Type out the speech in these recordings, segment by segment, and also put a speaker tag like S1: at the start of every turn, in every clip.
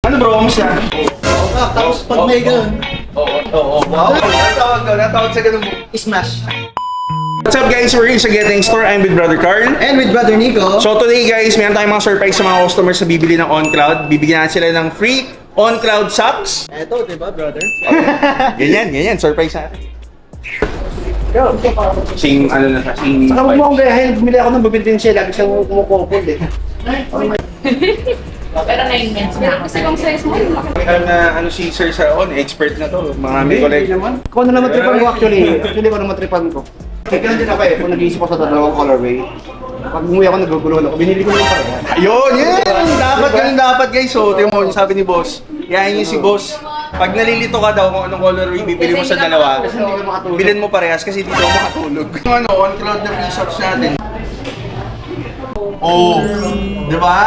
S1: Ano bro, kamusta?
S2: Tapos pag may ganun,
S1: Wow. Natawag sa ganun.
S2: smash.
S1: What's up guys, we're here sa Getting Store. I'm with Brother Carl.
S2: And with Brother Nico,
S1: So today guys, meron tayong mga surprise sa mga customers na bibili ng OnCloud. Bibigyan natin sila ng free OnCloud socks.
S2: eto, di ba, brother?
S1: Ganyan, surprise natin. Sing, ano na siya, sing...
S2: Saka mo akong gayahin, bumili ako ng bubiltin siya, lagi siyang kumukupod eh.
S3: Pero 9 months na. Kasi kung size mo, laki.
S1: Alam na ano si Sir sa expert na to. Marami collect.
S2: Kung ano naman tripan ko actually ko naman tripan ko. Kaya ganun din ako eh, kung nag-iisip ako sa dalawang colorway, pag umuwi ako naguguluhan ako, binili ko yung pareha.
S1: Ayun, ganun dapat guys. So, tingnan mo, sabi ni boss. Yahin niyo si boss. Pag nalilito ka daw kung anong colorway bibili mo sa dalawa,
S2: Kasi hindi ko makatulog.
S1: bilhin mo parehas kasi dito ako makatulog. Yung ano, OnCloud na free socks natin. Oh, di ba?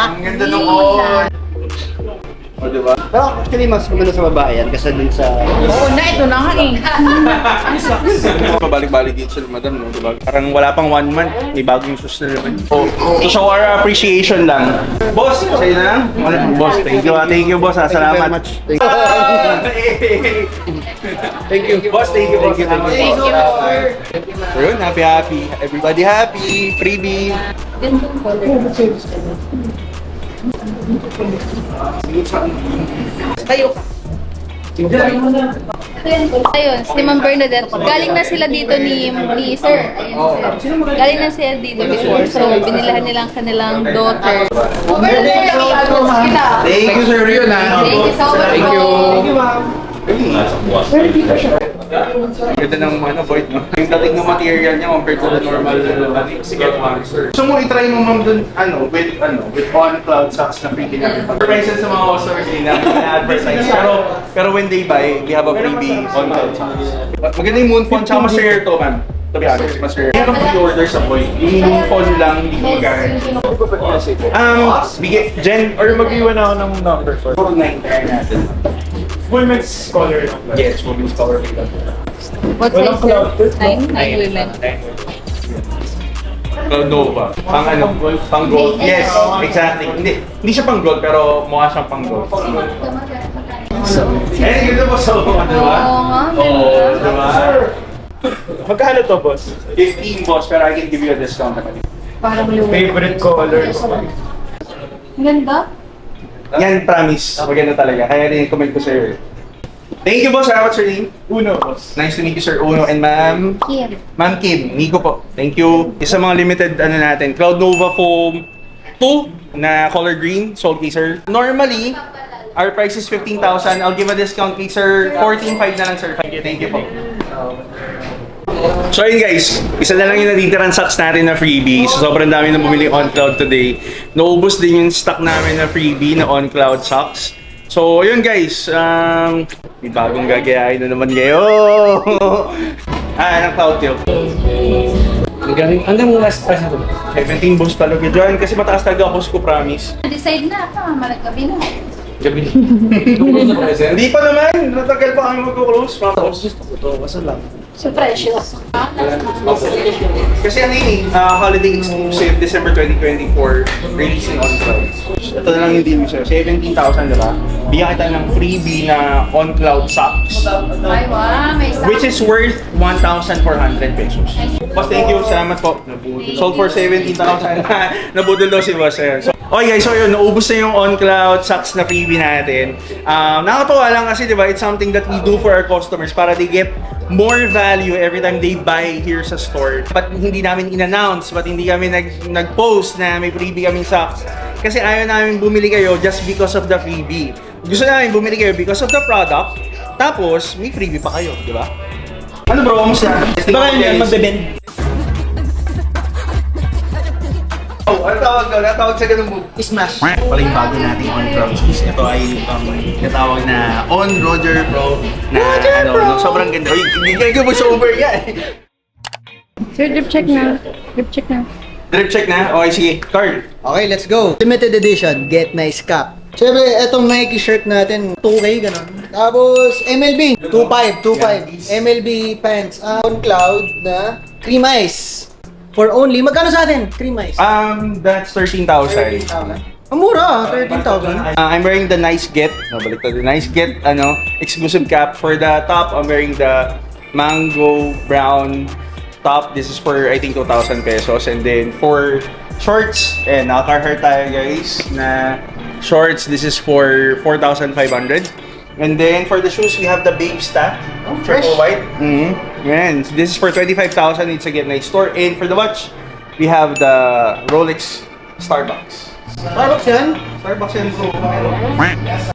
S1: Ang ganda nung on. Oh, di ba?
S2: Pero actually mas maganda sa babae yan kasi dun sa...
S3: Oo na, ito na nga eh.
S1: Pabalik-balik dito sa madam, no? Diba? Parang wala pang 1 month, may bagong shoes na naman. Oh, to show our appreciation lang. Boss, sa'yo na lang? Boss, thank you boss,
S2: Thank you very
S1: salamat.
S2: much. Thank you.
S1: Boss, thank you, boss.
S2: Thank you.
S1: So yun, happy. Everybody happy. Freebie.
S3: Tayo ka.
S4: Ayun, si Ma'am Bernadette. Galing na sila dito ni Sir. Ayun, sir. Galing na sila dito before. So, binilahan nilang kanilang daughter.
S1: Thank you, Sir Rion.
S4: Thank you so much.
S1: Thank you.
S2: Thank you, ma'am.
S1: Ganda ng void mo. Yung dating ng material niya compared to the normal sir. Gusto mo i-try mo ma'am dun, with OnCloud socks na freebie namin. Surprises sa mga customers din namin na-advertise. Pero when they buy, we have a freebie OnCloud socks. Maganda yung moonphone, tsaka mas rare to ma'am. To be honest, mas rare. Meron pre-order sa boy. Yung moonphone lang, hindi ko magamit. Jen,
S5: Or mag-iwan ako ng number for
S1: 4-9 try natin.
S5: women's color lang.
S1: Yes, women's color makeup.
S4: What size, sir? 9? 9 women.
S1: Cloud Nova. Pang gold. Yes, exactly. Hindi siya pang gold, pero mukha siyang pang gold. Eh, ganda po sa mga, di ba?
S4: Oo nga,
S1: Oo, di ba?
S5: Magkano to, boss?
S1: 15 boss, pero I can give you a discount naman.
S3: Parang luwa.
S5: Favorite colors?
S4: Ganda.
S1: Yan, promise. Maganda talaga. Kaya rin-comment ko sa'yo. Thank you, boss. What's your name?
S5: Uno, boss.
S1: Nice to meet you, Sir Uno. And Ma'am?
S4: Kim.
S1: Ma'am Kim. Nico po. Thank you. Isa mga limited, natin. Cloud Nova Foam 2 na color green. Sold kay Sir. Normally, our price is 15,000. I'll give a discount kay Sir. 14,500 na lang, Sir. Thank you po. So ayun guys, isa na lang yung natitirang socks natin na freebie. So sobrang dami na bumili OnCloud today. Naubos din yung stock namin na freebie na OnCloud socks. So ayun guys, may bagong gagayahin na naman kayo. Ng Cloud Tilt.
S2: Hanggang last price na to.
S1: 17 boss talaga dyan kasi mataas talaga ako ko promise.
S4: Decide na. Malagkabi na.
S1: Gabi. Hindi pa naman, natagal pa kami mag-close.
S2: Gusto ko to, kaso lang.
S4: Sa presyo.
S1: Kasi ano yun holiday exclusive, December 2024, releasing OnCloud. Ito na lang yung deal mo sa'yo, 17,000 diba? Bigyan kita ng freebie na OnCloud socks,
S4: Ay, wow. May sa...
S1: which is worth 1,400 pesos. Boss, thank you, salamat po. Sold for 17,000. Nabudol daw si boss. So, okay guys, so yun, naubos na yung OnCloud socks na freebie natin. Nakakatawa lang kasi diba, it's something that we do for our customers para they get more value every time they buy here sa store. But hindi namin in-announce, but hindi kami nag-post na may freebie kaming socks. Kasi ayaw namin bumili kayo just because of the freebie. Gusto namin bumili kayo because of the product, tapos may freebie pa kayo, di ba? Ano bro, kamusta?
S5: Baka yun yan, magbebend.
S1: Oh, ano tawag daw? Natawag sa ganung move.
S2: Smash.
S1: Pala yung bago nating on-Crown shoes. Ito ay natawag na On Roger Pro na sobrang ganda. Uy, hindi kayo over yan.
S4: Sir, drip check na. Drip check na.
S1: Drip check na? Okay, sige. Card.
S2: Okay, let's go. Limited edition, Get Nice Cap. Siyempre, etong Nike shirt natin, 2K, gano'n. Tapos, MLB, 2.5. MLB pants. OnCloud na Cream Ice. For only, magkano sa atin? Cream Ice.
S1: That's 13,000.
S2: 13,000. Ang mura, 13,000.
S1: I'm wearing the Nice Get. No, baliktad. The Nice Get, exclusive cap. For the top, I'm wearing the Mango Brown top. This is for, I think, 2,000 pesos. And then, for shorts, naka-Carhartt tayo, guys, na shorts. This is for 4,500. And then, for the shoes, we have the Babe Stack.
S2: fresh.
S1: Triple white. Yan. This is for 25,000. It's a Get Nice store. And for the watch, we have the Rolex Starbucks.
S2: Starbucks yan?
S1: Starbucks yan, bro.